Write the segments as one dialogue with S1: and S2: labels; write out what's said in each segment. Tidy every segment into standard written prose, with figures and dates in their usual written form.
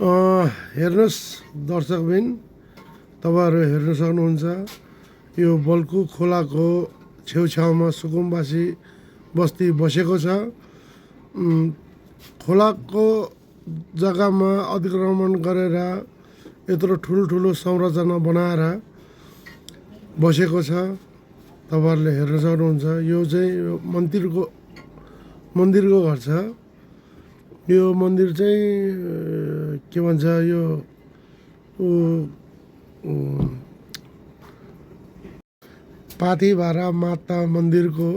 S1: हेर्नुहोस् दर्शकबिन, तपाईँहरू हेर्न सक्नुहुन्छ यो बल्कु खोलाको छेउछाउमा सुकुम्बासी बस्ती बसेको छ। खोलाको जग्गामा अतिक्रमण गरेर यत्रो ठुलो संरचना बनाएर बसेको छ। तपाईँहरूले हेर्न सक्नुहुन्छ यो चाहिँ मन्दिरको घर छ। यो मन्दिर चाहिँ के भन्छ यो पाथिभारा माता मन्दिरको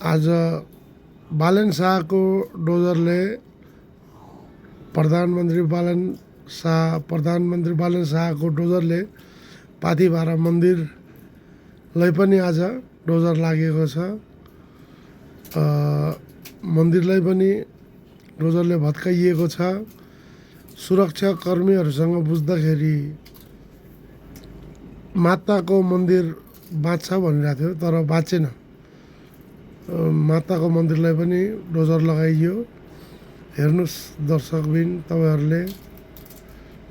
S1: आज बालेन शाहको डोजरले प्रधानमन्त्री बालेन शाहको डोजरले पाथिभारा मन्दिरलाई पनि आज डोजर लागेको छ। मन्दिरलाई पनि डोजरले भत्काइएको छ। सुरक्षा कर्मीहरूसँग बुझ्दाखेरि माताको मन्दिर बाँच्छ भनिरहेको थियो, तर बाँचेन। माताको मन्दिरलाई पनि डोजर लगाइयो। हेर्नुहोस् दर्शकबिन, तपाईँहरूले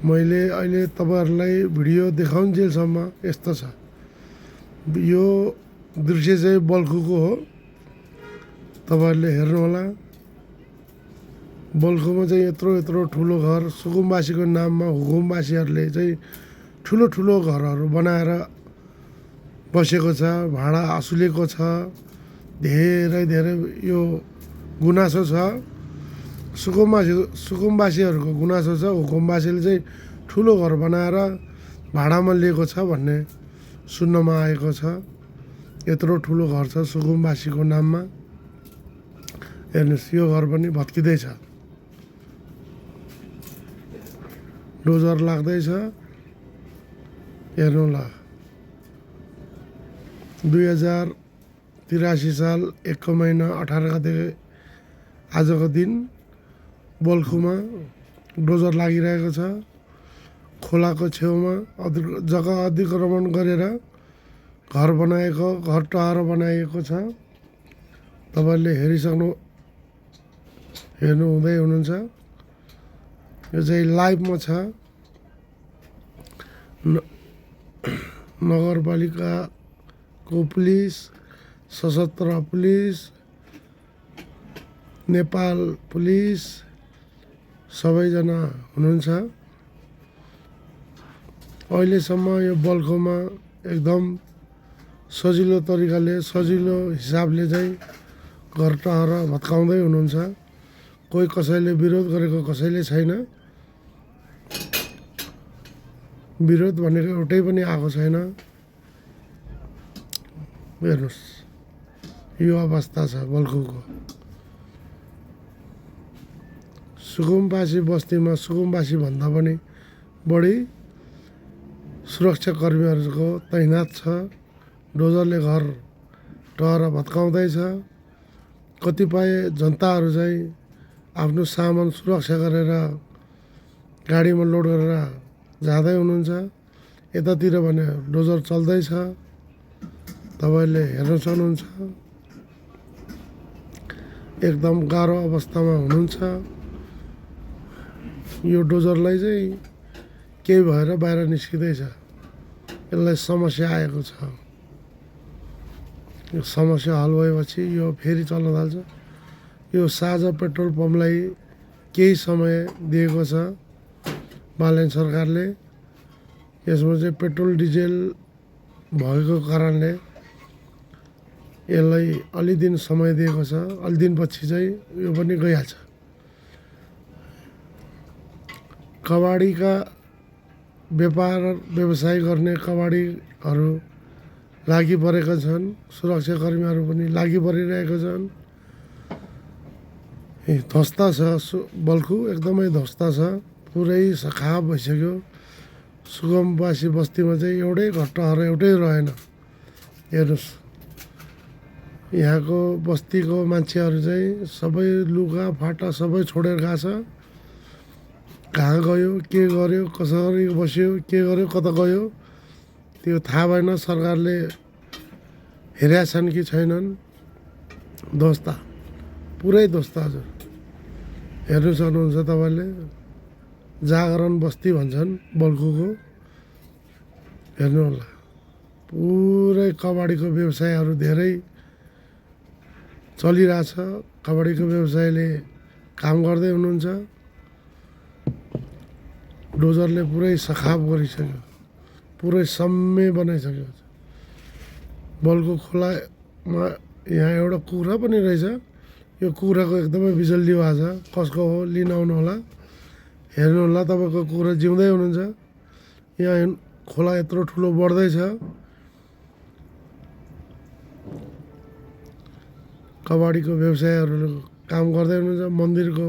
S1: मैले अहिले तपाईँहरूलाई भिडियो देखाउन्जेलसम्म यस्तो छ। यो दृश्य चाहिँ बल्खुको हो, तपाईँहरूले हेर्नुहोला। बल्खुमा चाहिँ यत्रो ठुलो घर सुकुम्बासीको नाममा हुकुमवासीहरूले चाहिँ ठुलो घरहरू बनाएर बसेको छ, भाडा असुलेको छ। धेरै यो गुनासो छ। सुकुम्बासीहरूको गुनासो छ। हुकुमवासीले चाहिँ ठुलो घर बनाएर भाडामा लिएको छ भन्ने सुन्नमा आएको छ। यत्रो ठुलो घर छ सुकुम्बासीको नाममा। हेर्नुहोस्, यो घर पनि भत्किँदैछ। डोजर लाग्दैछ। हेर्नुहोला, 2083 साल 1 महिना 18 गते आजको दिन बल्खुमा डोजर लागिरहेको छ। खोलाको छेउमा जग्गा अतिक्रमण गरेर घर टहर बनाइएको छ। तपाईँहरूले हेर्नुहुँदै हुनुहुन्छ। यो चाहिँ लाइभमा छ। नगरपालिकाको पुलिस, सशस्त्र पुलिस, नेपाल पुलिस सबैजना हुनुहुन्छ। अहिलेसम्म यो बल्खुमा एकदम सजिलो तरिकाले, सजिलो हिसाबले चाहिँ घर टहर भत्काउँदै हुनुहुन्छ। कोही कसैले विरोध गरेको कसैले छैन। विरोध भनेको एउटै पनि आएको छैन। हेर्नुहोस्, यो अवस्था छ बल्खुको। सुकुम्बासी बस्तीमा सुकुम्बासी भन्दा पनि बढी सुरक्षा कर्मीहरूको तैनात छ। डोजरले घर टहर भत्काउँदैछ। कतिपय जनताहरू चाहिँ आफ्नो सामान सुरक्षा गरेर गाडीमा लोड गरेर जाँदै हुनुहुन्छ। यतातिर भने डोजर चल्दैछ। तपाईँहरूले हेर्न सक्नुहुन्छ। एकदम गाह्रो अवस्थामा हुनुहुन्छ। यो डोजरलाई चाहिँ केही भएर बाहिर निस्किँदैछ। यसलाई समस्या आएको छ। यो समस्या हल भएपछि यो फेरि चल्न थाल्छ। यो साझा पेट्रोल पम्पलाई केही समय दिएको छ बालेन सरकारले। यसमा चाहिँ पेट्रोल डिजेल भएको कारणले यसलाई अलि दिन समय दिएको छ। अलि दिनपछि चाहिँ यो पनि गइहाल्छ। कबाडीका व्यवसाय गर्ने कबाडीहरू लागि परेका छन्। सुरक्षा कर्मीहरू पनि लागि परिरहेका छन्। ध्वस्त छ बल्खु, एकदमै ध्वस्त छ। पुरै सखाप भइसक्यो। सुकुम्बासी बस्तीमा चाहिँ एउटै घर टहर एउटै रहेन। हेर्नुहोस्, यहाँको बस्तीको मान्छेहरू चाहिँ सबै लुगा फाटा सबै छोडेर गएको छ। कहाँ गयो, के गर्यो, कसरी बस्यो, के गर्यो, कता गयो, त्यो थाहा भएन। सरकारले हेरेका छन् कि छैनन्। ध्वस्त, पुरै ध्वस्त। हजुर हेर्नु सक्नुहुन्छ तपाईँले। जागरण बस्ती भन्छन् बल्खुको। हेर्नु होला पुरै कबाडीको व्यवसायहरू धेरै चलिरहेछ। कबाडीको व्यवसायले काम गर्दै हुनुहुन्छ। डोजरले पुरै सखाप गरिसक्यो, पुरै सम्मे बनाइसक्यो। बल्खु खोलामा यहाँ एउटा कुखुरा पनि रहेछ। यो कुखुराको एकदमै बिजल्ली आवाज छ। कसको हो लिन आउनु होला, हेर्नु होला। तपाईँको कुखुरा जिउँदै हुनुहुन्छ। यहाँ खोला यत्रो ठुलो बढ्दैछ। कबाडीको व्यवसायहरू काम गर्दै हुनुहुन्छ। मन्दिरको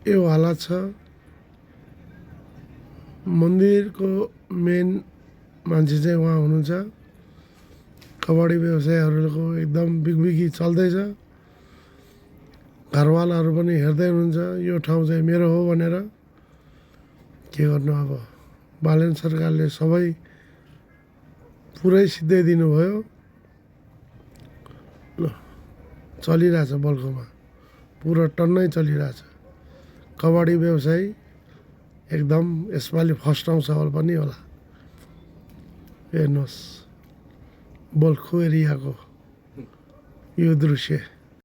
S1: यो हालत छ। मन्दिरको मेन मान्छे चाहिँ उहाँ हुनुहुन्छ। कबाडी व्यवसायहरूको एकदम बिगबिगी चल्दैछ। घरवालाहरू पनि हेर्दै हुनुहुन्छ यो ठाउँ चाहिँ मेरो हो भनेर। के गर्नु अब, बालेन सरकारले सबै पुरै सिद्धाइदिनु भयो। ल चलिरहेछ बल्खुमा, पुरा टन्नै चलिरहेछ कबाडी व्यवसाय। एकदम यसपालि फर्स्ट आउँछ पनि होला। हेर्नुहोस् बल्खु एरियाको यो दृश्य।